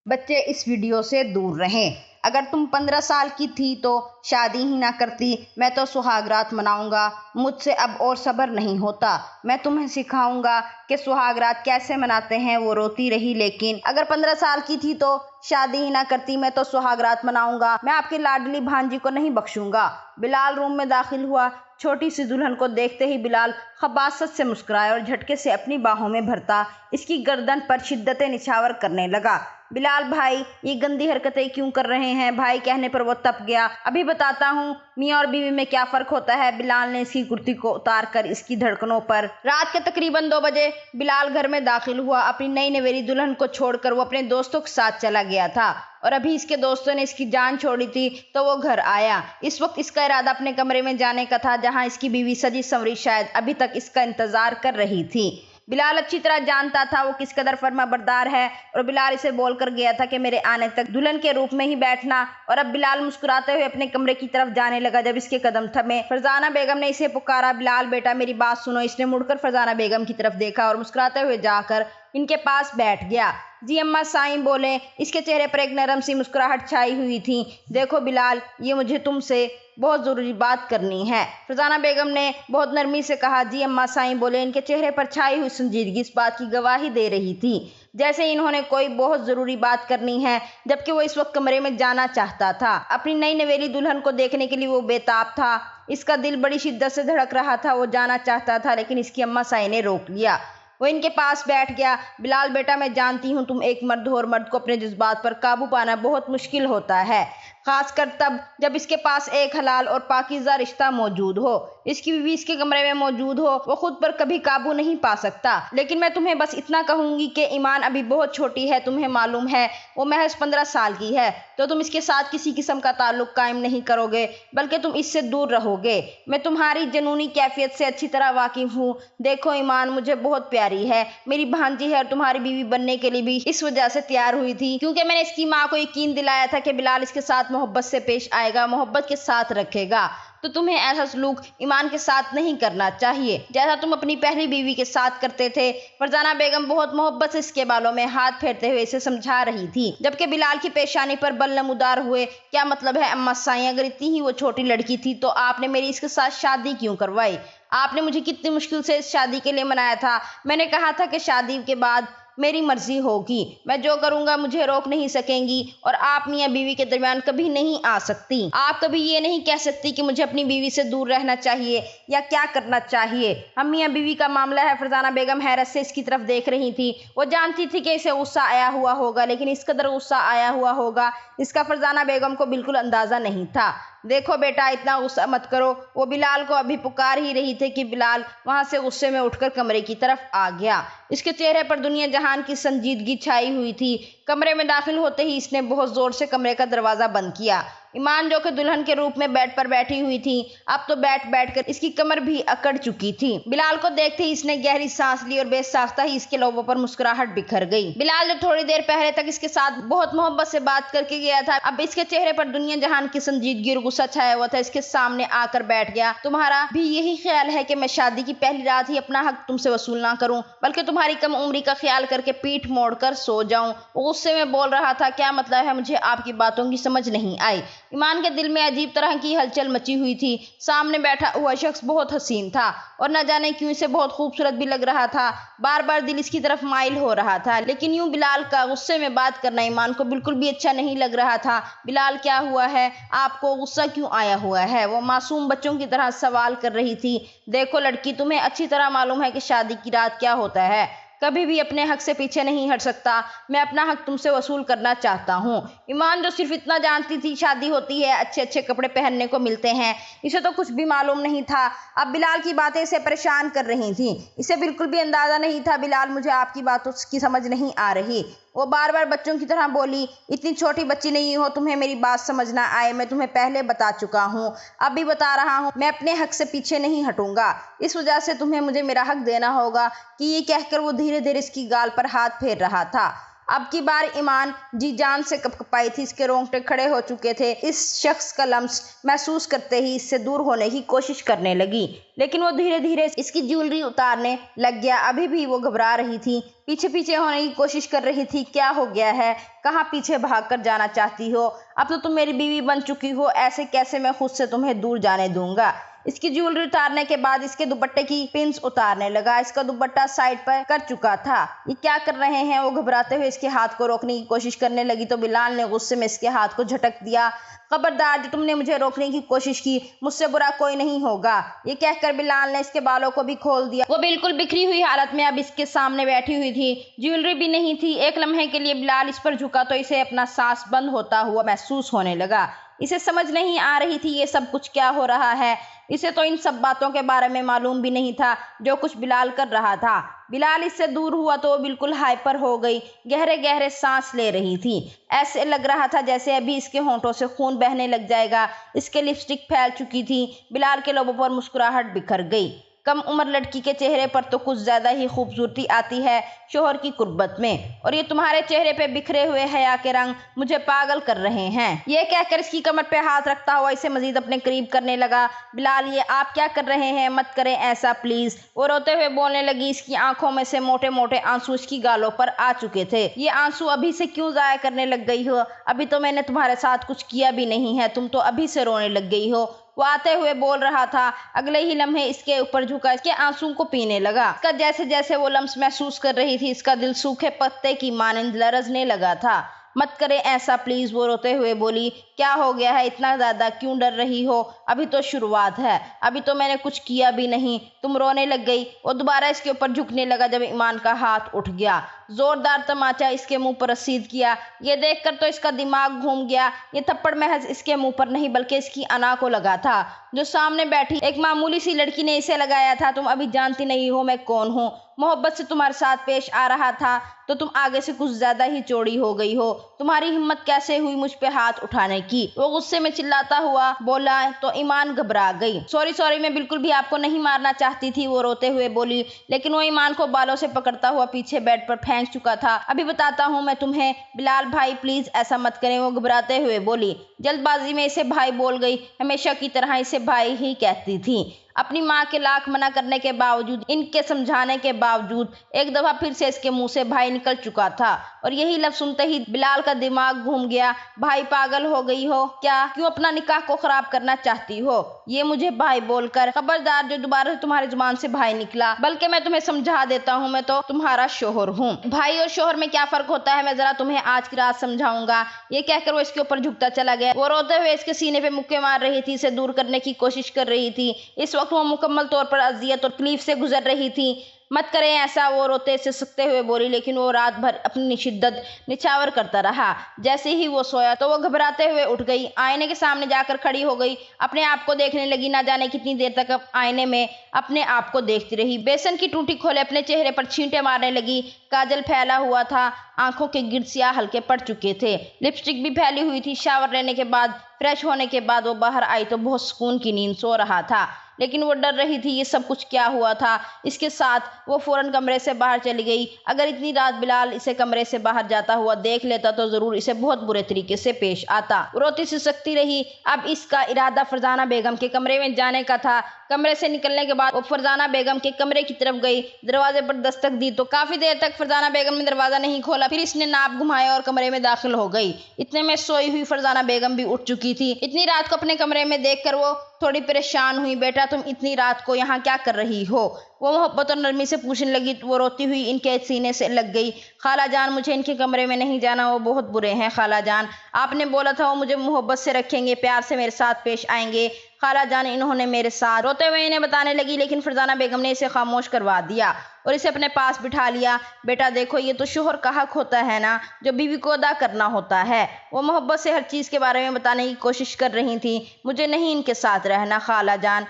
بچے اس ویڈیو سے دور رہیں۔ اگر تم 15 سال کی تھی تو شادی ہی نہ کرتی۔ میں تو سہاگ رات مناؤں گا، مجھ سے اب اور صبر نہیں ہوتا۔ میں تمہیں سکھاؤں گا کہ سہاگ رات کیسے مناتے ہیں۔ وہ روتی رہی۔ لیکن اگر 15 سال کی تھی تو شادی ہی نہ کرتی۔ میں تو سہاگ رات مناؤں گا، میں آپ کی لاڈلی بھانجی کو نہیں بخشوں گا۔ بلال روم میں داخل ہوا۔ چھوٹی سی دلہن کو دیکھتے ہی بلال خباثت سے مسکرایا اور جھٹکے سے اپنی باہوں میں بھرتا اس کی گردن پر شدت نچھاور کرنے لگا۔ بلال بھائی یہ گندی حرکتیں کیوں کر رہے ہیں؟ بھائی کہنے پر وہ تپ گیا۔ ابھی بتاتا ہوں میاں اور بیوی میں کیا فرق ہوتا ہے۔ بلال نے اس کی کرتی کو اتار کر اس کی دھڑکنوں پر۔ رات کے تقریباً 2 بجے بلال گھر میں داخل ہوا۔ اپنی نئی نویلی دلہن کو چھوڑ کر وہ اپنے دوستوں کے ساتھ چلا گیا تھا اور ابھی اس کے دوستوں نے اس کی جان چھوڑی تھی تو وہ گھر آیا۔ اس وقت اس کا ارادہ اپنے کمرے میں جانے کا تھا جہاں اس کی بیوی سجی سنوری شاید ابھی تک اس کا انتظار کر رہی تھی۔ بلال اچھی طرح جانتا تھا وہ کس قدر فرما بردار ہے اور بلال اسے بول کر گیا تھا کہ میرے آنے تک دلہن کے روپ میں ہی بیٹھنا، اور اب بلال مسکراتے ہوئے اپنے کمرے کی طرف جانے لگا جب اس کے قدم تھمے۔ فرزانہ بیگم نے اسے پکارا۔ بلال بیٹا میری بات سنو۔ اس نے مڑ کر فرزانہ بیگم کی طرف دیکھا اور مسکراتے ہوئے جا کر ان کے پاس بیٹھ گیا۔ جی اماں سائیں بولے۔ اس کے چہرے پر ایک نرم سی مسکراہٹ چھائی ہوئی تھی۔ دیکھو بلال یہ مجھے تم سے بہت ضروری بات کرنی ہے، فرزانہ بیگم نے بہت نرمی سے کہا۔ جی اماں سائیں بولے۔ ان کے چہرے پر چھائی ہوئی سنجیدگی اس بات کی گواہی دے رہی تھی جیسے انہوں نے کوئی بہت ضروری بات کرنی ہے، جبکہ وہ اس وقت کمرے میں جانا چاہتا تھا۔ اپنی نئی نویلی دلہن کو دیکھنے کے لیے وہ بے تاب تھا۔ اس کا دل بڑی شدت سے دھڑک رہا تھا۔ وہ جانا چاہتا تھا لیکن اس کی اماں سائیں نے روک لیا۔ وہ ان کے پاس بیٹھ گیا۔ بلال بیٹا میں جانتی ہوں تم ایک مرد ہو اور مرد کو اپنے جذبات پر قابو پانا بہت مشکل ہوتا ہے، خاص کر تب جب اس کے پاس ایک حلال اور پاکیزہ رشتہ موجود ہو۔ اس کی بیوی اس کے کمرے میں موجود ہو، وہ خود پر کبھی قابو نہیں پا سکتا۔ لیکن میں تمہیں بس اتنا کہوں گی کہ ایمان ابھی بہت چھوٹی ہے، تمہیں معلوم ہے وہ محض 15 سال کی ہے، تو تم اس کے ساتھ کسی قسم کا تعلق قائم نہیں کرو گے بلکہ تم اس سے دور رہو گے۔ میں تمہاری جنونی کیفیت سے اچھی طرح واقف ہوں۔ دیکھو ایمان مجھے بہت پیاری ہے، میری بھانجی ہے اور تمہاری بیوی بننے کے لیے بھی اس وجہ سے تیار ہوئی تھی کیونکہ میں نے اس کی ماں کو یقین دلایا تھا کہ بلال اس کے ساتھ محبت سے پیش آئے گا، محبت کے ساتھ رکھے گا۔ تو تمہیں ایسا سلوک ایمان کے ساتھ نہیں کرنا چاہیے جیسا تم اپنی پہلی بیوی کے ساتھ کرتے تھے۔ فرزانہ بیگم بہت محبت سے اس کے بالوں میں ہاتھ پھیرتے ہوئے اسے سمجھا رہی تھی جبکہ بلال کی پیشانی پر بل نمودار ہوئے۔ کیا مطلب ہے اماں سائیں؟ اگر اتنی ہی وہ چھوٹی لڑکی تھی تو آپ نے میری اس کے ساتھ شادی کیوں کروائی؟ آپ نے مجھے کتنی مشکل سے اس شادی کے لیے منایا تھا۔ میں نے کہا تھا کہ شادی کے بعد میری مرضی ہوگی، میں جو کروں گا مجھے روک نہیں سکیں گی اور آپ میاں بیوی کے درمیان کبھی نہیں آ سکتی۔ آپ کبھی یہ نہیں کہہ سکتی کہ مجھے اپنی بیوی سے دور رہنا چاہیے یا کیا کرنا چاہیے۔ ہم میاں بیوی کا معاملہ ہے۔ فرزانہ بیگم حیرت سے اس کی طرف دیکھ رہی تھی۔ وہ جانتی تھی کہ اسے غصہ آیا ہوا ہوگا لیکن اس قدر غصہ آیا ہوا ہوگا اس کا فرزانہ بیگم کو بالکل اندازہ نہیں تھا۔ دیکھو بیٹا اتنا غصہ مت کرو۔ وہ بلال کو ابھی پکار ہی رہی تھی کہ بلال وہاں سے غصے میں اٹھ کر کمرے کی طرف آ گیا۔ اس کے چہرے پر دنیا جہان کی سنجیدگی چھائی ہوئی تھی۔ کمرے میں داخل ہوتے ہی اس نے بہت زور سے کمرے کا دروازہ بند کیا۔ ایمان جو کہ دلہن کے روپ میں بیڈ پر بیٹھی ہوئی تھی اب تو بیٹھ بیٹھ کر اس کی کمر بھی اکڑ چکی تھی۔ بلال کو دیکھتے ہی اس نے گہری سانس لی اور بے ساختہ ہی اس کے لبوں پر مسکراہٹ بکھر گئی۔ بلال جو تھوڑی دیر پہلے تک اس کے ساتھ بہت محبت سے بات کر کے گیا تھا اب اس کے چہرے پر دنیا جہان کی سنجیدگی اور غصہ چھایا ہوا تھا۔ اس کے سامنے آ کر بیٹھ گیا۔ تمہارا بھی یہی خیال ہے کہ میں شادی کی پہلی رات ہی اپنا حق تم سے وصول نہ کروں بلکہ تمہاری کم عمری کا خیال کر کے پیٹھ موڑ کر سو جاؤں؟ وہ غصے میں بول رہا تھا۔ کیا مطلب ہے؟ مجھے آپ کی باتوں کی سمجھ نہیں آئی۔ ایمان کے دل میں عجیب طرح کی ہلچل مچی ہوئی تھی۔ سامنے بیٹھا ہوا شخص بہت حسین تھا اور نہ جانے کیوں اسے بہت خوبصورت بھی لگ رہا تھا۔ بار بار دل اس کی طرف مائل ہو رہا تھا لیکن یوں بلال کا غصے میں بات کرنا ایمان کو بالکل بھی اچھا نہیں لگ رہا تھا۔ بلال کیا ہوا ہے؟ آپ کو غصہ کیوں آیا ہوا ہے؟ وہ معصوم بچوں کی طرح سوال کر رہی تھی۔ دیکھو لڑکی تمہیں اچھی طرح معلوم ہے کہ شادی کی رات کیا ہوتا ہے، کبھی بھی اپنے حق سے پیچھے نہیں ہٹ سکتا۔ میں اپنا حق تم سے وصول کرنا چاہتا ہوں۔ ایمان جو صرف اتنا جانتی تھی شادی ہوتی ہے، اچھے اچھے کپڑے پہننے کو ملتے ہیں، اسے تو کچھ بھی معلوم نہیں تھا۔ اب بلال کی باتیں اسے پریشان کر رہی تھیں۔ اسے بالکل بھی اندازہ نہیں تھا۔ بلال مجھے آپ کی باتوں کی سمجھ نہیں آ رہی، وہ بار بار بچوں کی طرح بولی۔ اتنی چھوٹی بچی نہیں ہو تمہیں میری بات سمجھ نہ آئے، میں تمہیں پہلے بتا چکا ہوں، اب بھی بتا رہا ہوں، میں اپنے حق سے پیچھے نہیں ہٹوں گا۔ اس وجہ سے تمہیں مجھے میرا حق دینا ہوگا کہ یہ کہہ کر وہ دھیرے دھیرے اس کی گال پر ہاتھ پھیر رہا تھا۔ اب کی بار ایمان جی جان سے کپکپائی تھی، اس کے رونگٹے کھڑے ہو چکے تھے۔ اس شخص کا لمس محسوس کرتے ہی اس سے دور ہونے کی کوشش کرنے لگی، لیکن وہ دھیرے دھیرے اس کی جیولری اتارنے لگ گیا۔ ابھی بھی وہ گھبرا رہی تھی، پیچھے پیچھے ہونے کی کوشش کر رہی تھی۔ کیا ہو گیا ہے؟ کہاں پیچھے بھاگ کر جانا چاہتی ہو؟ اب تو تم میری بیوی بن چکی ہو، ایسے کیسے میں خود سے تمہیں دور جانے دوں گا؟ اس کی جیولری اتارنے کے بعد اس کے دوپٹے کی پنس اتارنے لگا۔ اس کا دوپٹہ سائڈ پر کر چکا تھا۔ یہ کیا کر رہے ہیں؟ وہ گھبراتے ہوئے اس کے ہاتھ کو روکنے کی کوشش کرنے لگی تو بلال نے غصے میں اس کے ہاتھ کو جھٹک دیا۔ خبردار، جو تم نے مجھے روکنے کی کوشش کی، مجھ سے برا کوئی نہیں ہوگا۔ یہ کہہ کر بلال نے اس کے بالوں کو بھی کھول دیا۔ وہ بالکل بکھری ہوئی حالت میں اب اس کے سامنے بیٹھی ہوئی تھی، جیولری بھی نہیں تھی۔ ایک لمحے کے لیے بلال اس پر جھکا تو اسے اپنا سانس بند ہوتا ہوا محسوس ہونے لگا۔ اسے سمجھ نہیں آ رہی تھی یہ سب کچھ کیا ہو رہا ہے۔ اسے تو ان سب باتوں کے بارے میں معلوم بھی نہیں تھا جو کچھ بلال کر رہا تھا۔ بلال اس سے دور ہوا تو وہ بالکل ہائپر ہو گئی، گہرے گہرے سانس لے رہی تھی۔ ایسے لگ رہا تھا جیسے ابھی اس کے ہونٹوں سے خون بہنے لگ جائے گا۔ اس کے لپسٹک پھیل چکی تھی۔ بلال کے لبوں پر مسکراہٹ بکھر گئی۔ کم عمر لڑکی کے چہرے پر تو کچھ زیادہ ہی خوبصورتی آتی ہے شوہر کی قربت میں، اور یہ تمہارے چہرے پہ بکھرے ہوئے حیا کے رنگ مجھے پاگل کر رہے ہیں۔ یہ کہہ کر اس کی کمر پہ ہاتھ رکھتا ہوا اسے مزید اپنے قریب کرنے لگا۔ بلال، یہ آپ کیا کر رہے ہیں؟ مت کریں ایسا پلیز، وہ روتے ہوئے بولنے لگی۔ اس کی آنکھوں میں سے موٹے موٹے آنسو اس کی گالوں پر آ چکے تھے۔ یہ آنسو ابھی سے کیوں ضائع کرنے لگ گئی ہو؟ ابھی تو میں نے تمہارے ساتھ کچھ کیا بھی نہیں ہے، تم تو ابھی سے رونے لگ گئی ہو۔ وہ آتے ہوئے بول رہا تھا، اگلے ہی لمحے اس کے اوپر جھکا اس کے آنسو کو پینے لگا۔ اس کا جیسے جیسے وہ لمس محسوس کر رہی تھی، اس کا دل سوکھے پتے کی مانند لرزنے لگا تھا۔ مت کریں ایسا پلیز، وہ روتے ہوئے بولی۔ کیا ہو گیا ہے؟ اتنا زیادہ کیوں ڈر رہی ہو؟ ابھی تو شروعات ہے، ابھی تو میں نے کچھ کیا بھی نہیں، تم رونے لگ گئی۔ وہ دوبارہ اس کے اوپر جھکنے لگا جب ایمان کا ہاتھ اٹھ گیا، زوردار تماچا اس کے منہ پر رسید کیا۔ یہ دیکھ کر تو اس کا دماغ گھوم گیا۔ یہ تھپڑ محض اس کے منہ پر نہیں بلکہ اس کی انا کو لگا تھا، جو سامنے بیٹھی ایک معمولی سی لڑکی نے اسے لگایا تھا۔ تم ابھی جانتی نہیں ہو میں کون ہوں، محبت سے تمہارے ساتھ پیش آ رہا تھا تو تم آگے سے کچھ زیادہ ہی چوڑی ہو گئی ہو۔ تمہاری ہمت کیسے ہوئی مجھ پہ ہاتھ اٹھانے کی؟ وہ غصے میں چلاتا ہوا بولا تو ایمان گھبرا گئی۔ سوری، میں بالکل بھی آپ کو نہیں مارنا چاہتی تھی، وہ روتے ہوئے بولی، لیکن وہ ایمان کو بالوں سے پکڑتا ہوا پیچھے بیڈ پر پھینک چکا تھا۔ ابھی بتاتا ہوں میں تمہیں۔ بلال بھائی پلیز ایسا مت کریں، وہ گھبراتے ہوئے بولی۔ جلد بازی میں اسے بھائی بول گئی، ہمیشہ کی طرح اسے بھائی ہی کہتی تھی۔ اپنی ماں کے لاکھ منع کرنے کے باوجود، ان کے سمجھانے کے باوجود، ایک دفعہ پھر سے اس کے منہ سے بھائی نکل چکا تھا، اور یہی لفظ سنتے ہی بلال کا دماغ گھوم گیا۔ بھائی، پاگل ہو گئی ہو کیا؟ کیوں اپنا نکاح کو خراب کرنا چاہتی ہو یہ مجھے بھائی بول کر؟ خبردار، جو دوبارہ سے تمہاری زبان سے بھائی نکلا، بلکہ میں تمہیں سمجھا دیتا ہوں، میں تو تمہارا شوہر ہوں۔ بھائی اور شوہر میں کیا فرق ہوتا ہے، میں ذرا تمہیں آج کی رات سمجھاؤں گا۔ یہ کہہ کر وہ اس کے اوپر جھکتا چلا گیا۔ وہ روتے ہوئے اس کے سینے پہ مکے مار رہی تھی، اسے دور کرنے کی کوشش کر رہی تھی۔ اس وقت وہ مکمل طور پر اذیت اور تکلیف سے گزر رہی تھی۔ مت کریں ایسا، وہ روتے سے سکتے ہوئے بولی، لیکن وہ رات بھر اپنی شدت نچھاور کرتا رہا۔ جیسے ہی وہ سویا تو وہ گھبراتے ہوئے اٹھ گئی، آئینے کے سامنے جا کر کھڑی ہو گئی، اپنے آپ کو دیکھنے لگی۔ نہ جانے کتنی دیر تک آئینے میں اپنے آپ کو دیکھتی رہی۔ بیسن کی ٹوٹی کھولے اپنے چہرے پر چھینٹے مارنے لگی۔ کاجل پھیلا ہوا تھا، آنکھوں کے گرد سیاہ ہلکے پڑ چکے تھے، لپسٹک بھی پھیلی ہوئی تھی۔ شاور لینے کے بعد، فریش ہونے کے بعد وہ باہر آئی تو بہت سکون کی نیند سو رہا تھا، لیکن وہ ڈر رہی تھی یہ سب کچھ کیا ہوا تھا اس کے ساتھ۔ وہ فوراً کمرے سے باہر چلی گئی۔ اگر اتنی رات بلال اسے کمرے سے باہر جاتا ہوا دیکھ لیتا تو ضرور اسے بہت برے طریقے سے پیش آتا۔ روتی سسکتی رہی۔ اب اس کا ارادہ فرزانہ بیگم کے کمرے میں جانے کا تھا۔ کمرے سے نکلنے کے بعد وہ فرزانہ بیگم کے کمرے کی طرف گئی، دروازے پر دستک دی تو کافی دیر تک فرزانہ بیگم نے دروازہ نہیں کھولا۔ پھر اس نے ناپ گھمایا اور کمرے میں داخل ہو گئی۔ اتنے میں سوئی ہوئی فرزانہ بیگم بھی اٹھ چکی تھی۔ اتنی رات کو اپنے کمرے میں دیکھ کر وہ تھوڑی پریشان ہوئی۔ بیٹا، تم اتنی رات کو یہاں کیا کر رہی ہو؟ وہ محبت اور نرمی سے پوچھنے لگی۔ وہ روتی ہوئی ان کے سینے سے لگ گئی۔ خالہ جان، مجھے ان کے کمرے میں نہیں جانا، وہ بہت برے ہیں خالہ جان۔ آپ نے بولا تھا وہ مجھے محبت سے رکھیں گے، پیار سے میرے ساتھ پیش آئیں گے خالہ جان، انہوں نے میرے ساتھ، روتے ہوئے انہیں بتانے لگی، لیکن فرزانہ بیگم نے اسے خاموش کروا دیا اور اسے اپنے پاس بٹھا لیا۔ بیٹا دیکھو، یہ تو شوہر کا حق ہوتا ہے نا جو بیوی کو ادا کرنا ہوتا ہے۔ وہ محبت سے ہر چیز کے بارے میں بتانے کی کوشش کر رہی تھی۔ مجھے نہیں ان کے ساتھ رہنا خالہ جان،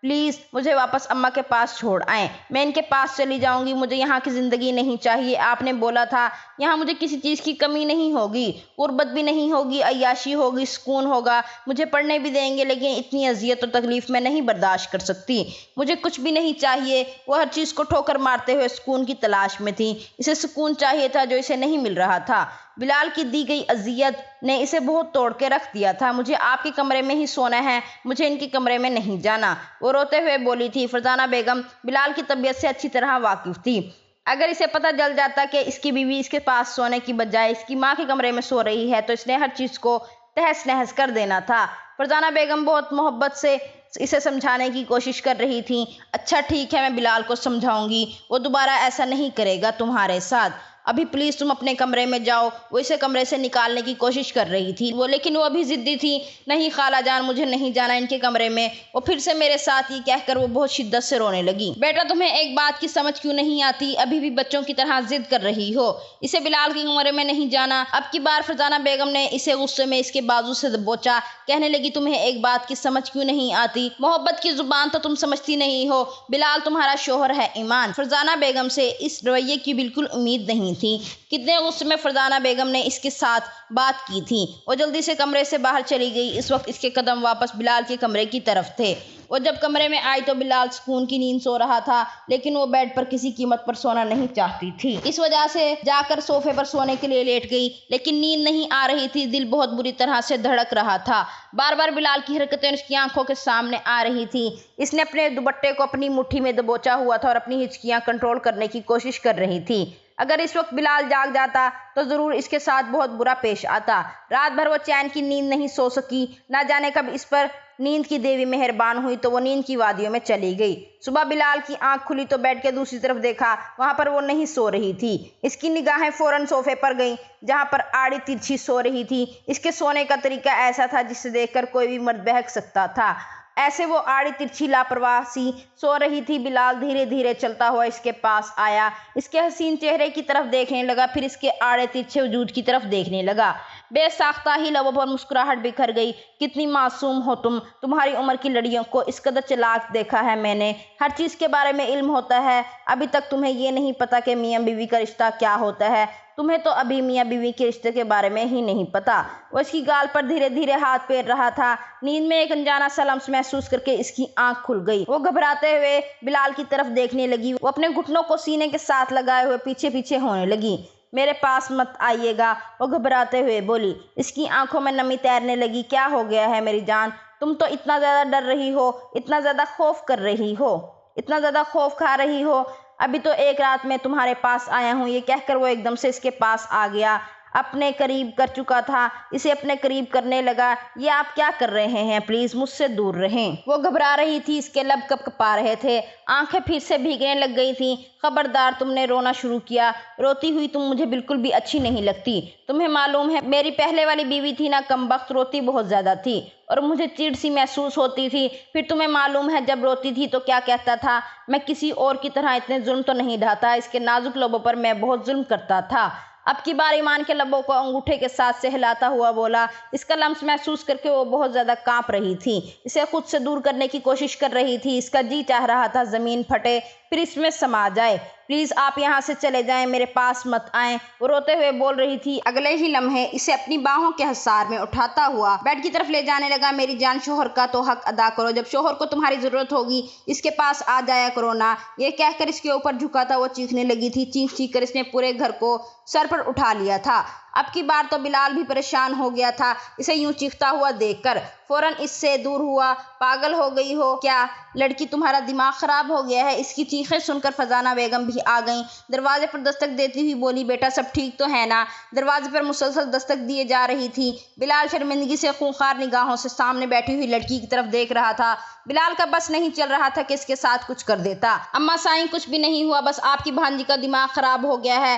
پلیز مجھے واپس اماں کے پاس چھوڑ آئیں، میں ان کے پاس چلی جاؤں گی، مجھے یہاں کی زندگی نہیں چاہیے۔ آپ نے بولا تھا یہاں مجھے کسی چیز کی کمی نہیں ہوگی، غربت بھی نہیں ہوگی، عیاشی ہوگی، سکون ہوگا، مجھے پڑھنے بھی دیں گے، لیکن اتنی اذیت اور تکلیف میں نہیں برداشت کر سکتی، مجھے کچھ بھی نہیں چاہیے۔ وہ ہر چیز کو ٹھوکر مارتے ہوئے سکون کی تلاش میں تھی، اسے سکون چاہیے تھا جو اسے نہیں مل رہا تھا۔ بلال کی دی گئی اذیت نے اسے بہت توڑ کے رکھ دیا تھا۔ مجھے آپ کے کمرے میں ہی سونا ہے، مجھے ان کے کمرے میں نہیں جانا، وہ روتے ہوئے بولی تھی۔ فرزانہ بیگم بلال کی طبیعت سے اچھی طرح واقف تھی۔ اگر اسے پتہ چل جاتا کہ اس کی بیوی اس کے پاس سونے کی بجائے اس کی ماں کے کمرے میں سو رہی ہے تو اس نے ہر چیز کو تہس نہس کر دینا تھا۔ فرزانہ بیگم بہت محبت سے اسے سمجھانے کی کوشش کر رہی تھیں۔ اچھا ٹھیک ہے، میں بلال کو سمجھاؤں گی، وہ دوبارہ ایسا نہیں کرے گا تمہارے ساتھ۔ ابھی پلیز تم اپنے کمرے میں جاؤ۔ وہ اسے کمرے سے نکالنے کی کوشش کر رہی تھی لیکن وہ ابھی ضدی تھی۔ نہیں خالہ جان، مجھے نہیں جانا ان کے کمرے میں۔ وہ پھر سے میرے ساتھ یہ کہہ کر وہ بہت شدت سے رونے لگی۔ بیٹا تمہیں ایک بات کی سمجھ کیوں نہیں آتی؟ ابھی بھی بچوں کی طرح ضد کر رہی ہو، اسے بلال کے کمرے میں نہیں جانا۔ اب کی بار فرزانہ بیگم نے اسے غصے میں اس کے بازو سے دبوچا، کہنے لگی تمہیں ایک بات کی سمجھ کیوں نہیں آتی؟ محبت کی زبان تو تم سمجھتی نہیں ہو۔ بلال تمہارا شوہر ہے ایمان۔ فرزانہ بیگم سے اس رویے کی بالکل امید نہیں تھی۔ کتنے غصے میں فرزانہ بیگم نے اس کے ساتھ بات کی تھی۔ وہ جلدی سے کمرے سے باہر چلی گئی۔ اس وقت اس کے قدم واپس بلال کے کمرے کی طرف تھے۔ وہ جب کمرے میں آئی تو بلال سکون کی نیند سو رہا تھا، لیکن وہ بیڈ پر کسی قیمت پر سونا نہیں چاہتی تھی۔ اس وجہ سے جا کر صوفے پر سونے کے لیے لیٹ گئی، لیکن نیند نہیں آ رہی تھی، دل بہت بری طرح سے دھڑک رہا تھا۔ بار بار بلال کی حرکتیں اس کی آنکھوں کے سامنے آ رہی تھی۔ اس نے اپنے دوپٹے کو اپنی مٹھی میں دبوچا ہوا تھا اور اپنی ہچکیاں کنٹرول کرنے کی کوشش کر رہی تھی۔ اگر اس وقت بلال جاگ جاتا تو ضرور اس کے ساتھ بہت برا پیش آتا۔ رات بھر وہ چین کی نیند نہیں سو سکی، نہ جانے کب اس پر نیند کی دیوی مہربان ہوئی تو وہ نیند کی وادیوں میں چلی گئی۔ صبح بلال کی آنکھ کھلی تو بیڈ کے دوسری طرف دیکھا، وہاں پر وہ نہیں سو رہی تھی۔ اس کی نگاہیں فوراً صوفے پر گئیں جہاں پر آڑی ترچھی سو رہی تھی۔ اس کے سونے کا طریقہ ایسا تھا جسے دیکھ کر کوئی بھی مرد بہک سکتا تھا۔ ایسے وہ آڑی ترچھی لاپرواہ سی سو رہی تھی۔ بلال دھیرے دھیرے چلتا ہوا اس کے پاس آیا، اس کے حسین چہرے کی طرف دیکھنے لگا، پھر اس کے آڑے ترچھے وجود کی طرف دیکھنے لگا۔ بے ساختہ ہی لبوں پر مسکراہٹ بکھر گئی۔ کتنی معصوم ہو تم، تمہاری عمر کی لڑیوں کو اس قدر چلاک دیکھا ہے میں نے، ہر چیز کے بارے میں علم ہوتا ہے، ابھی تک تمہیں یہ نہیں پتا کہ میاں بیوی کا رشتہ کیا ہوتا ہے، تمہیں تو ابھی میاں بیوی کے رشتے کے بارے میں ہی نہیں پتا۔ وہ اس کی گال پر دھیرے دھیرے ہاتھ پھیر رہا تھا۔ نیند میں ایک انجانا سا لمس محسوس کر کے اس کی آنکھ کھل گئی۔ وہ گھبراتے ہوئے بلال کی طرف دیکھنے لگی۔ وہ اپنے گھٹنوں کو سینے کے ساتھ لگائے ہوئے پیچھے پیچھے ہونے لگی۔ میرے پاس مت آئیے گا، وہ گھبراتے ہوئے بولی۔ اس کی آنکھوں میں نمی تیرنے لگی۔ کیا ہو گیا ہے میری جان؟ تم تو اتنا زیادہ ڈر رہی ہو، اتنا زیادہ خوف کر رہی ہو، اتنا زیادہ خوف کھا رہی ہو۔ ابھی تو ایک رات میں تمہارے پاس آیا ہوں۔ یہ کہہ کر وہ ایک دم سے اس کے پاس آ گیا، اپنے قریب کر چکا تھا، اسے اپنے قریب کرنے لگا۔ یہ آپ کیا کر رہے ہیں؟ پلیز مجھ سے دور رہیں۔ وہ گھبرا رہی تھی، اس کے لب کپ کپا رہے تھے، آنکھیں پھر سے بھیگنے لگ گئی تھیں۔ خبردار، تم نے رونا شروع کیا، روتی ہوئی تم مجھے بالکل بھی اچھی نہیں لگتی۔ تمہیں معلوم ہے میری پہلے والی بیوی تھی نا کمبخت، روتی بہت زیادہ تھی اور مجھے چیڑ سی محسوس ہوتی تھی۔ پھر تمہیں معلوم ہے جب روتی تھی تو کیا کہتا تھا؟ میں کسی اور کی طرح اتنے ظلم تو نہیں ڈھاتا، اس کے نازک لبوں پر میں بہت ظلم کرتا تھا۔ اب کی بار ایمان کے لبوں کو انگوٹھے کے ساتھ سہلاتا ہوا بولا۔ اس کا لمس محسوس کر کے وہ بہت زیادہ کانپ رہی تھی، اسے خود سے دور کرنے کی کوشش کر رہی تھی۔ اس کا جی چاہ رہا تھا زمین پھٹے پھر اس میں سما جائے۔ پلیز آپ یہاں سے چلے جائیں، میرے پاس مت آئیں، وہ روتے ہوئے بول رہی تھی۔ اگلے ہی لمحے اسے اپنی باہوں کے حصار میں اٹھاتا ہوا بیڈ کی طرف لے جانے لگا۔ میری جان، شوہر کا تو حق ادا کرو، جب شوہر کو تمہاری ضرورت ہوگی اس کے پاس آ جایا کرو نا۔ یہ کہہ کر اس کے اوپر جھکا تھا، وہ چیخنے لگی تھی۔ چیخ چیخ کر اس نے پورے گھر کو سر پر اٹھا لیا تھا۔ اب کی بار تو بلال بھی پریشان ہو گیا تھا اسے یوں چیختا ہوا دیکھ کر، فوراً اس سے دور ہوا۔ پاگل ہو گئی ہو کیا لڑکی، تمہارا دماغ خراب ہو گیا ہے؟ اس کی چیخیں سن کر فرزانہ بیگم بھی آ گئیں، دروازے پر دستک دیتی ہوئی بولی، بیٹا سب ٹھیک تو ہے نا؟ دروازے پر مسلسل دستک دیے جا رہی تھی۔ بلال شرمندگی سے خونخوار نگاہوں سے سامنے بیٹھی ہوئی لڑکی کی طرف دیکھ رہا تھا۔ بلال کا بس نہیں چل رہا تھا کہ اس کے ساتھ کچھ کر دیتا۔ اماں سائیں کچھ بھی نہیں ہوا، بس آپ کی بھانجی کا دماغ خراب ہو گیا ہے،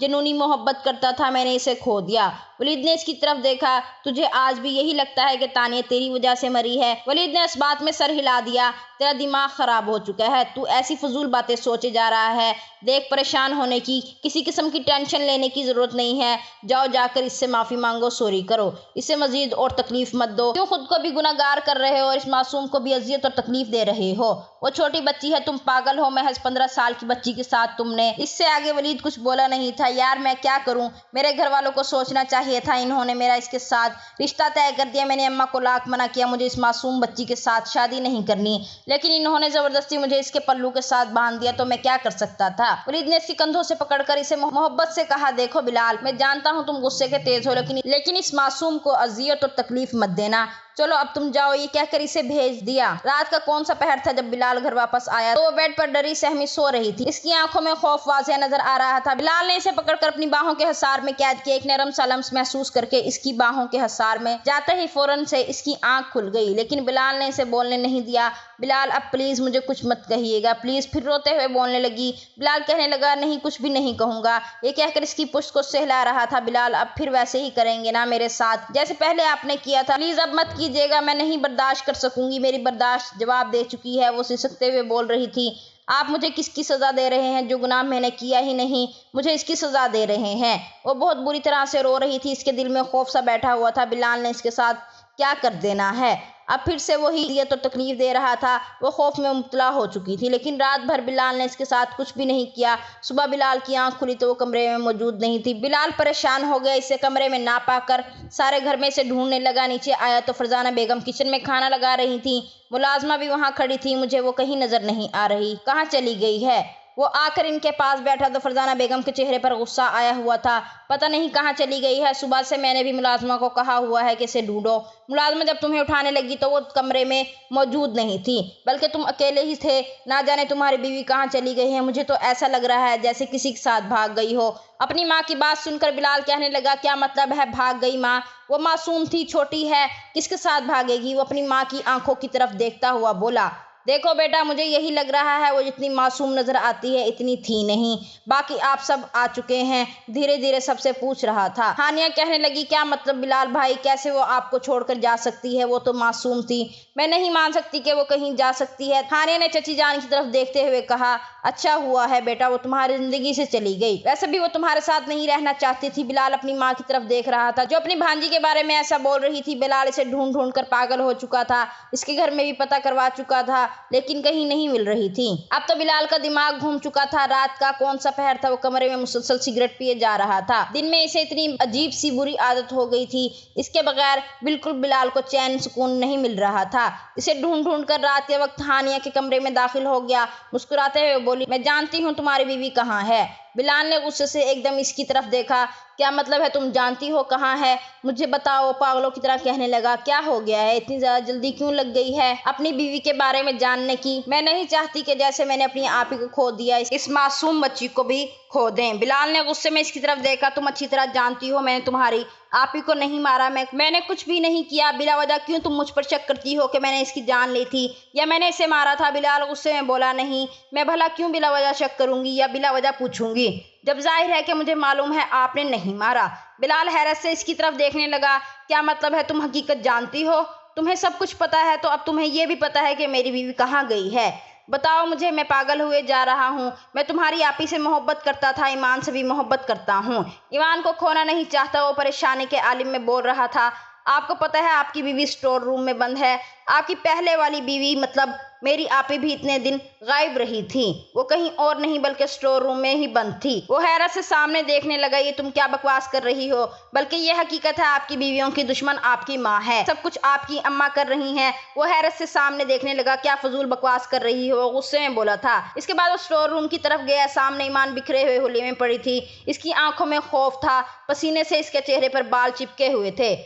جنونی محبت کرتا تھا، میں نے اسے کھو دیا۔ ولید نے اس کی طرف دیکھا۔ تجھے آج بھی یہی لگتا ہے کہ تانیہ تیری وجہ سے مری ہے؟ ولید نے اس بات میں سر ہلا دیا۔ تیرا دماغ خراب ہو چکا ہے، تو ایسی فضول باتیں سوچے جا رہا ہے۔ دیکھ، پریشان ہونے کی، کسی قسم کی ٹینشن لینے کی ضرورت نہیں ہے۔ جاؤ جا کر اس سے معافی مانگو، سوری کرو، اسے مزید اور تکلیف مت دو۔ کیوں خود کو بھی گناہ گار کر رہے ہو اور اس معصوم کو بھی اذیت اور تکلیف دے رہے ہو؟ وہ چھوٹی بچی ہے، تم پاگل ہو۔ محض 15 سال کی بچی کے ساتھ تم نے… اس سے آگے ولید کچھ بولا نہیں تھا۔ یار میں کیا کروں؟ میرے گھر والوں کو سوچنا چاہیے تھا، انہوں نے میرا اس کے ساتھ رشتہ طے کر دیا۔ میں نے اماں کو لاکھ منع کیا، مجھے اس معصوم بچی کے ساتھ شادی نہیں کرنی، لیکن انہوں نے زبردستی مجھے اس کے پلو کے ساتھ باندھ دیا، تو میں کیا کر سکتا تھا؟ ولید نے اس کے کندھوں سے پکڑ کر اسے محبت سے کہا، دیکھو بلال، میں جانتا ہوں تم غصے کے تیز ہو، لیکن اس معصوم کو اذیت اور تکلیف مت دینا۔ چلو اب تم جاؤ۔ یہ کہہ کر اسے بھیج دیا۔ رات کا کون سا پہر تھا جب بلال گھر واپس آیا تو وہ بیڈ پر ڈری سہمی سو رہی تھی۔ اس کی آنکھوں میں خوف واضح نظر آ رہا تھا۔ بلال نے اسے پکڑ کر اپنی باہوں کے حصار میں قید کیا۔ ایک نرم سا لمس محسوس کر کے اس کی باہوں کے حصار میں جاتے ہی فوراً سے اس کی آنکھ کھل گئی، لیکن بلال نے اسے بولنے نہیں دیا۔ بلال اب پلیز مجھے کچھ مت کہیے گا، پلیز۔ پھر روتے ہوئے بولنے لگی۔ بلال کہنے لگا، نہیں کچھ بھی نہیں کہوں گا۔ یہ کہہ کر اس کی پشت کو سہلا رہا تھا۔ بلال اب پھر ویسے ہی کریں گے نا میرے ساتھ جیسے پہلے آپ نے کیا تھا؟ پلیز اب مت کیجیے گا، میں نہیں برداشت کر سکوں گی، میری برداشت جواب دے چکی ہے۔ وہ سسکتے ہوئے بول رہی تھی، آپ مجھے کس کی سزا دے رہے ہیں؟ جو گناہ میں نے کیا ہی نہیں، مجھے اس کی سزا دے رہے ہیں۔ وہ بہت بری طرح سے رو رہی تھی، اس کے دل میں خوف سا بیٹھا ہوا تھا۔ بلال نے اس کے ساتھ کیا کر دینا ہے؟ اب پھر سے وہی اذیت اور تکلیف دے رہا تھا۔ وہ خوف میں مبتلا ہو چکی تھی، لیکن رات بھر بلال نے اس کے ساتھ کچھ بھی نہیں کیا۔ صبح بلال کی آنکھ کھلی تو وہ کمرے میں موجود نہیں تھی۔ بلال پریشان ہو گیا، اسے کمرے میں نہ پا کر سارے گھر میں اسے ڈھونڈنے لگا۔ نیچے آیا تو فرزانہ بیگم کچن میں کھانا لگا رہی تھیں۔ ملازمہ بھی وہاں کھڑی تھی۔ مجھے وہ کہیں نظر نہیں آ رہی، کہاں چلی گئی ہے؟ وہ آ کر ان کے پاس بیٹھا تو فرزانہ بیگم کے چہرے پر غصہ آیا ہوا تھا۔ پتہ نہیں کہاں چلی گئی ہے، صبح سے میں نے بھی ملازمہ کو کہا ہوا ہے کہ اسے ڈھونڈو۔ ملازمہ جب تمہیں اٹھانے لگی تو وہ کمرے میں موجود نہیں تھی، بلکہ تم اکیلے ہی تھے۔ نہ جانے تمہاری بیوی کہاں چلی گئی ہے، مجھے تو ایسا لگ رہا ہے جیسے کسی کے ساتھ بھاگ گئی ہو۔ اپنی ماں کی بات سن کر بلال کہنے لگا، کیا مطلب ہے بھاگ گئی ماں؟ وہ معصوم تھی، چھوٹی ہے، کس کے ساتھ بھاگے گی؟ وہ اپنی ماں کی آنکھوں کی طرف دیکھتا ہوا بولا، دیکھو بیٹا، مجھے یہی لگ رہا ہے وہ جتنی معصوم نظر آتی ہے اتنی تھی نہیں۔ باقی آپ سب آ چکے ہیں؟ دھیرے دھیرے سب سے پوچھ رہا تھا۔ ہانیہ کہنے لگی، کیا مطلب بلال بھائی؟ کیسے وہ آپ کو چھوڑ کر جا سکتی ہے؟ وہ تو معصوم تھی، میں نہیں مان سکتی کہ وہ کہیں جا سکتی ہے۔ ہانیہ نے چچی جان کی طرف دیکھتے ہوئے کہا، اچھا ہوا ہے بیٹا وہ تمہاری زندگی سے چلی گئی، ویسے بھی وہ تمہارے ساتھ نہیں رہنا چاہتی تھی۔ بلال اپنی ماں کی طرف دیکھ رہا تھا جو اپنی بھانجی کے بارے میں ایسا بول رہی تھی۔ بلال اسے ڈھونڈ ڈھونڈ کر پاگل ہو چکا تھا، اس کے گھر میں بھی پتہ کروا چکا تھا، لیکن کہیں نہیں مل رہی تھی۔ اب تو بلال کا دماغ گھوم چکا تھا۔ رات کا کون سا پہر تھا، وہ کمرے میں مسلسل سگریٹ پیے جا رہا تھا۔ دن میں اسے اتنی عجیب سی بری عادت ہو گئی تھی، اس کے بغیر بالکل بلال کو چین سکون نہیں مل رہا تھا۔ اسے ڈھونڈ ڈھونڈ کر رات کے وقت ہانیہ کے کمرے میں داخل ہو گیا۔ مسکراتے ہوئے بولی، میں جانتی ہوں تمہاری بیوی کہاں ہے۔ بلال نے غصے سے ایک دم اس کی طرف دیکھا، کیا مطلب ہے تم جانتی ہو کہاں ہے؟ مجھے بتاؤ، پاگلوں کی طرح کہنے لگا۔ کیا ہو گیا ہے، اتنی زیادہ جلدی کیوں لگ گئی ہے اپنی بیوی کے بارے میں جاننے کی؟ میں نہیں چاہتی کہ جیسے میں نے اپنی آپی کو کھو دیا اس معصوم بچی کو بھی کھو دیں۔ بلال نے غصے میں اس کی طرف دیکھا، تم اچھی طرح جانتی ہو میں نے تمہاری آپی کو نہیں مارا، میں نے کچھ بھی نہیں کیا۔ بلا وجہ کیوں تم مجھ پر شک کرتی ہو کہ میں نے اس کی جان لی تھی یا میں نے اسے مارا تھا؟ بلال غصے میں بولا، نہیں، میں بھلا کیوں بلا وجہ شک کروں گی یا بلا وجہ پوچھوں گی جب ظاہر ہے کہ مجھے معلوم ہے آپ نے نہیں مارا۔ بلال حیرت سے اس کی طرف دیکھنے لگا، کیا مطلب ہے تم حقیقت جانتی ہو؟ تمہیں سب کچھ پتا ہے تو اب تمہیں یہ بھی پتا ہے کہ میری بیوی کہاں گئی ہے؟ بتاؤ مجھے، میں پاگل ہوئے جا رہا ہوں۔ میں تمہاری آپی سے محبت کرتا تھا، ایمان سے بھی محبت کرتا ہوں، ایمان کو کھونا نہیں چاہتا۔ وہ پریشانی کے عالم میں بول رہا تھا، آپ کو پتہ ہے آپ کی بیوی اسٹور روم میں بند ہے؟ آپ کی پہلے والی بیوی مطلب میری آپی بھی اتنے دن غائب رہی تھی، وہ کہیں اور نہیں بلکہ اسٹور روم میں ہی بند تھی۔ وہ حیرت سے سامنے دیکھنے لگا، یہ تم کیا بکواس کر رہی ہو؟ بلکہ یہ حقیقت ہے، آپ کی بیویوں کی دشمن آپ کی ماں ہے، سب کچھ آپ کی اماں کر رہی ہیں۔ وہ حیرت سے سامنے دیکھنے لگا، کیا فضول بکواس کر رہی ہو؟ وہ غصے میں بولا تھا۔ اس کے بعد وہ اسٹور روم کی طرف گیا، سامنے ایمان بکھرے ہوئے حلیے میں پڑی تھی، اس کی آنکھوں میں خوف تھا، پسینے سے اس کے چہرے پر بال چپکے ہوئے تھے،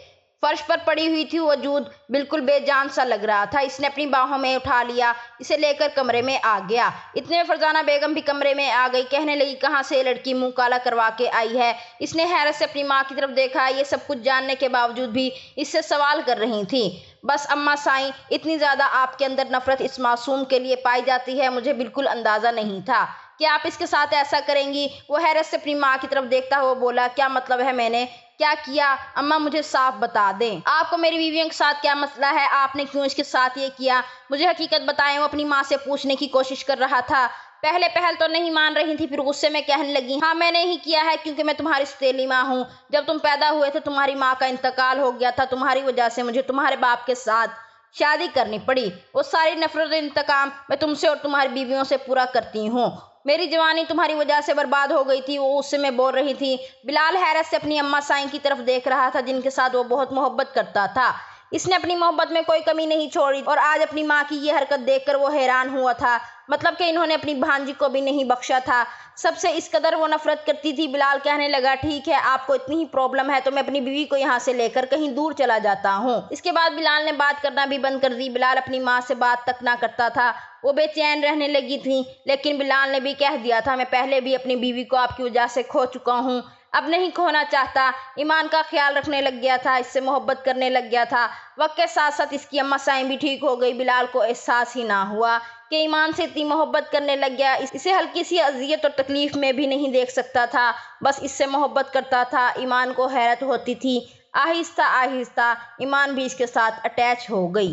فرش پر پڑی ہوئی تھی، وجود بالکل بے جان سا لگ رہا تھا۔ اس نے اپنی باہوں میں اٹھا لیا، اسے لے کر کمرے میں آ گیا۔ اتنے میں فرزانہ بیگم بھی کمرے میں آ گئی، کہنے لگی، کہاں سے یہ لڑکی منہ کالا کروا کے آئی ہے؟ اس نے حیرت سے اپنی ماں کی طرف دیکھا، یہ سب کچھ جاننے کے باوجود بھی اس سے سوال کر رہی تھی۔ بس اماں سائیں، اتنی زیادہ آپ کے اندر نفرت اس معصوم کے لیے پائی جاتی ہے، مجھے بالکل اندازہ نہیں تھا کیا آپ اس کے ساتھ ایسا کریں گی؟ وہ حیرت سے اپنی ماں کی طرف دیکھتا ہوا بولا، کیا مطلب ہے میں نے کیا کیا؟ اماں مجھے صاف بتا دیں، آپ کو میری بیویوں کے ساتھ کیا مسئلہ ہے؟ آپ نے کیوں اس کے ساتھ یہ کیا؟ مجھے حقیقت بتائیں۔ وہ اپنی ماں سے پوچھنے کی کوشش کر رہا تھا۔ پہل تو نہیں مان رہی تھی، پھر غصے میں کہنے لگی، ہاں میں نے ہی کیا ہے، کیونکہ میں تمہاری سوتیلی ماں ہوں۔ جب تم پیدا ہوئے تھے تمہاری ماں کا انتقال ہو گیا تھا، تمہاری وجہ سے مجھے تمہارے باپ کے ساتھ شادی کرنی پڑی۔ وہ ساری نفرت و انتقام میں تم سے اور تمہاری بیویوں سے پورا کرتی ہوں۔ میری جوانی تمہاری وجہ سے برباد ہو گئی تھی، وہ غصے میں بول رہی تھی۔ بلال حیرت سے اپنی اماں سائیں کی طرف دیکھ رہا تھا، جن کے ساتھ وہ بہت محبت کرتا تھا۔ اس نے اپنی محبت میں کوئی کمی نہیں چھوڑی اور آج اپنی ماں کی یہ حرکت دیکھ کر وہ حیران ہوا تھا، مطلب کہ انہوں نے اپنی بھانجی کو بھی نہیں بخشا تھا۔ سب سے اس قدر وہ نفرت کرتی تھی۔ بلال کہنے لگا، ٹھیک ہے، آپ کو اتنی ہی پرابلم ہے تو میں اپنی بیوی کو یہاں سے لے کر کہیں دور چلا جاتا ہوں۔ اس کے بعد بلال نے بات کرنا بھی بند کر دی۔ بلال اپنی ماں سے بات تک نہ کرتا تھا، وہ بے چین رہنے لگی تھی، لیکن بلال نے بھی کہہ دیا تھا، میں پہلے بھی اپنی بیوی کو آپ کی وجہ سے کھو چکا ہوں، اب نہیں کھونا چاہتا۔ ایمان کا خیال رکھنے لگ گیا تھا، اس سے محبت کرنے لگ گیا تھا۔ وقت کے ساتھ ساتھ اس کی اماں سائیں بھی ٹھیک ہو گئی۔ بلال کو احساس ہی نہ ہوا کہ ایمان سے اتنی محبت کرنے لگ گیا، اسے ہلکی سی اذیت اور تکلیف میں بھی نہیں دیکھ سکتا تھا، بس اس سے محبت کرتا تھا۔ ایمان کو حیرت ہوتی تھی، آہستہ آہستہ ایمان بھی اس کے ساتھ اٹیچ ہو گئی۔